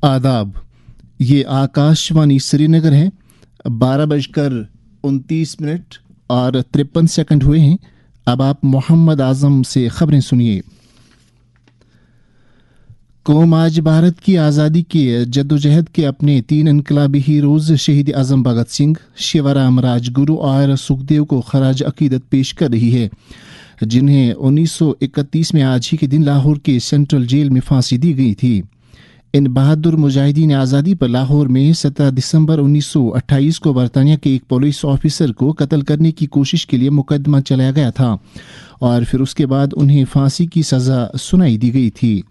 आदाब, ये आकाशवाणी श्रीनगर है। 12:29 और 53 सेकंड हुए हैं। अब आप मोहम्मद आजम से खबरें सुनिए। कौम आज भारत की आज़ादी के जद्दोजहद के अपने 3 इनकलाबी हीरोज़ शहीद आज़म भगत सिंह, शिवराम राजगुरु और सुखदेव को खराज अकीदत पेश कर रही है, जिन्हें 1931 में आज ही के दिन लाहौर के सेंट्रल जेल में फांसी दी गई थी। इन बहादुर मुजाहिदीन आज़ादी पर लाहौर में 17 दिसंबर 1928 को बरतानिया के एक पुलिस ऑफिसर को कत्ल करने की कोशिश के लिए मुकदमा चलाया गया था और फिर उसके बाद उन्हें फांसी की सज़ा सुनाई दी गई थी।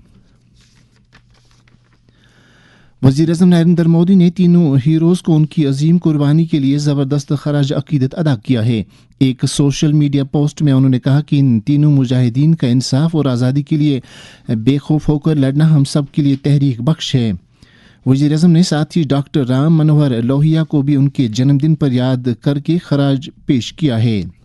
वज़ीर-ए-आज़म नरेंद्र मोदी ने तीनों हीरोज़ को उनकी अजीम कुर्बानी के लिए ज़बरदस्त खराज अकीदत अदा किया है। एक सोशल मीडिया पोस्ट में उन्होंने कहा कि इन तीनों मुजाहिदीन का इंसाफ और आज़ादी के लिए बेखौफ होकर लड़ना हम सब के लिए तहरीक बख्श है। वज़ीर-ए-आज़म ने साथ ही डॉक्टर राम मनोहर लोहिया को भी उनके जन्मदिन पर याद करके खराज पेश किया है।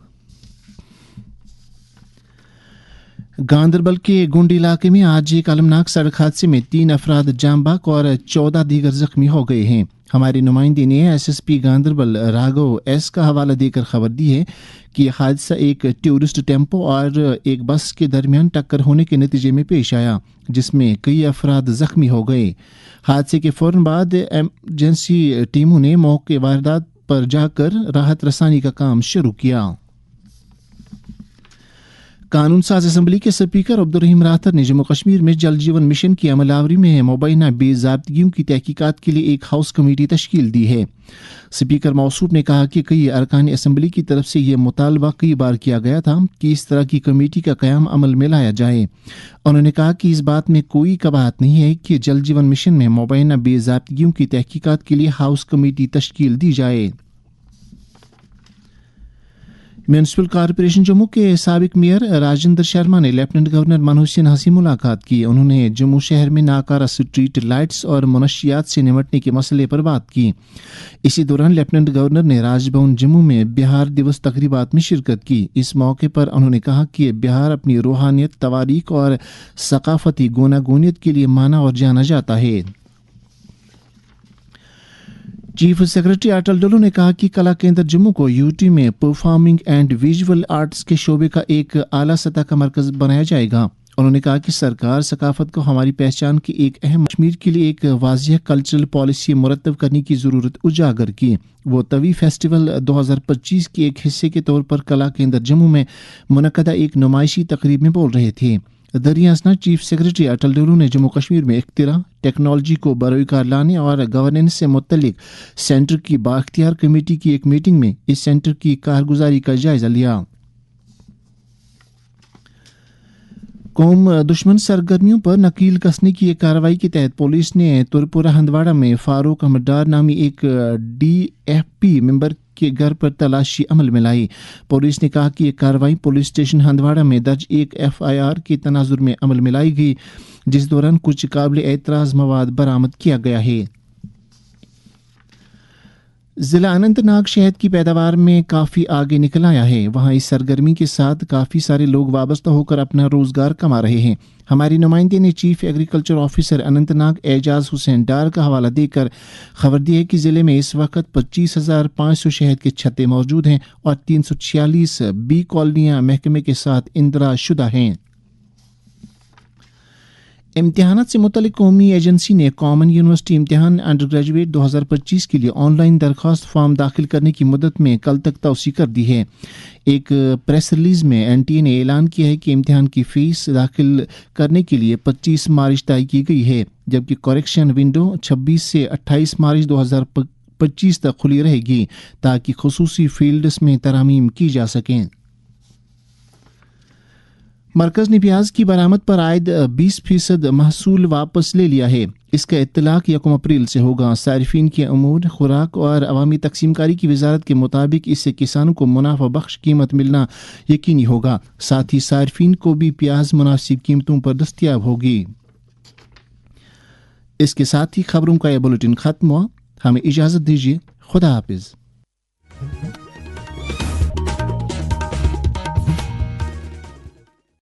गांदरबल के गुंड इलाके में आज एक अलमनाक सड़क हादसे में 3 अफराद जाम बहक और 14 दीगर जख्मी हो गए हैं। हमारे नुमाइंदे ने SSP गांदरबल राघव एस का हवाला देकर खबर दी है कि हादसा एक टूरिस्ट टेम्पो और एक बस के दरमियान टक्कर होने के नतीजे में पेश आया, जिसमें कई अफराद जख्मी हो गए। हादसे के फौरन बाद एमरजेंसी टीमों ने मौके वारदात पर जाकर राहत रसानी का काम शुरू किया। कानून साज असम्बली के स्पीकर अब्दुर्रहीम राथर ने जम्मू कश्मीर में जल जीवन मिशन की अमलावरी में मुबैना बेज़ाब्तगियों की तहकीकात के लिए एक हाउस कमेटी तश्कील दी है। स्पीकर मौसूफ ने कहा कि कई अरकान असम्बली की तरफ से यह मुतालबा कई बार किया गया था कि इस तरह की कमेटी का क़याम अमल में लाया जाए। उन्होंने कहा कि इस बात में कोई कबाहत नहीं है कि जल जीवन मिशन में मुबैना बेज़ाब्तगियों की तहकीकात के लिए हाउस कमेटी तश्कील दी जाए। म्यूनसिपल कॉरपोरेशन जम्मू के साबिक मेयर राजेंद्र शर्मा ने लेफ्टिनेंट गवर्नर मनोज सिन्हा से मुलाकात की। उन्होंने जम्मू शहर में नाकारा स्ट्रीट लाइट्स और मनशियात से निमटने के मसले पर बात की। इसी दौरान लेफ्टिनेंट गवर्नर ने राजभवन जम्मू में बिहार दिवस तकरीबात में शिरकत की। इस मौके पर उन्होंने कहा कि बिहार अपनी रूहानियत, तवारीख और सकाफती गूनागूनियत के लिए माना और जाना जाता है। चीफ सेक्रेटरी अटल डुल्लू ने कहा कि कला केंद्र जम्मू को यूटी में परफॉर्मिंग एंड विजुअल आर्ट्स के शोबे का एक आला सतह का मरकज बनाया जाएगा। उन्होंने कहा कि सरकार सकाफत को हमारी पहचान की एक अहम कश्मीर के लिए एक वाज़िह कल्चरल पॉलिसी मुरतब करने की ज़रूरत उजागर की। वो तवी फेस्टिवल 2025 के एक हिस्से के तौर पर कला केंद्र जम्मू में मुनक़दा एक नुमाइशी तकरीब में बोल रहे थे। दरियासना चीफ सेक्रेटरी अटल डुल्लू ने जम्मू कश्मीर में इख्तिरा, टेक्नोलॉजी को बरोकार लाने और गवर्नेंस से मुतल्लिक सेंटर की बाख्तियार कमेटी की एक मीटिंग में इस सेंटर की कारगुजारी का जायजा लिया। कौम दुश्मन सरगर्मियों पर नकील कसने की एक कार्रवाई के तहत पुलिस ने तुरपुरा हंदवाड़ा में फारूक अहमद डार नामी एक DFP मेंबर के घर पर तलाशी अमल में लाई। पुलिस ने कहा कि यह कार्रवाई पुलिस स्टेशन हंदवाड़ा में दर्ज एक FIR के तनाजुर में अमल में लाई गई, जिस दौरान कुछ काबिल एतराज़ मवाद बरामद किया गया है। ज़िला अनंतनाग शहद की पैदावार में काफ़ी आगे निकल आया है। वहाँ इस सरगर्मी के साथ काफ़ी सारे लोग वाबस्ता होकर अपना रोज़गार कमा रहे हैं। हमारी नुमाइंदे ने chief agriculture officer Anantnag Ejaz Hussain Dar का हवाला देकर खबर दी है कि ज़िले में इस वक्त 25,500 शहद के छत्ते मौजूद हैं और 346 बी कॉलोनियाँ महकमे के साथ इंदरा शुदा हैं। इम्तिहानात से मुतल्लिक कौमी एजेंसी ने कॉमन यूनिवर्सिटी इम्तिहान अंडर ग्रेजुएट 2025 के लिए ऑनलाइन दरख्वास्त फॉर्म दाखिल करने की मुद्दत में कल तक तौसी कर दी है। एक प्रेस रिलीज में NTA ने ऐलान किया है कि इम्तिहान की फ़ीस दाखिल करने के लिए 25 मार्च तय की गई है, जबकि करेक्शन विंडो 26 से 28 मार्च 2025 तक खुली रहेगी ताकि खुसूसी फील्ड्स में तरमीम की जा सकें। मरकज ने प्याज की बरामद पर आयद 20% महसूल वापस ले लिया है। इसका इत्तलाक 1 अप्रैल से होगा। सारिफीन के अमूर, खुराक और अवामी तकसीमकारी की वजारत के मुताबिक इससे किसानों को मुनाफा बख्श कीमत मिलना यकीनी होगा। साथ ही सारिफीन को भी प्याज मुनासिब कीमतों पर दस्तयाब होगी। इसके साथ ही खबरों का यह बुलेटिन खत्म हुआ। हमें इजाज़त दीजिए। खुदा हाफिज।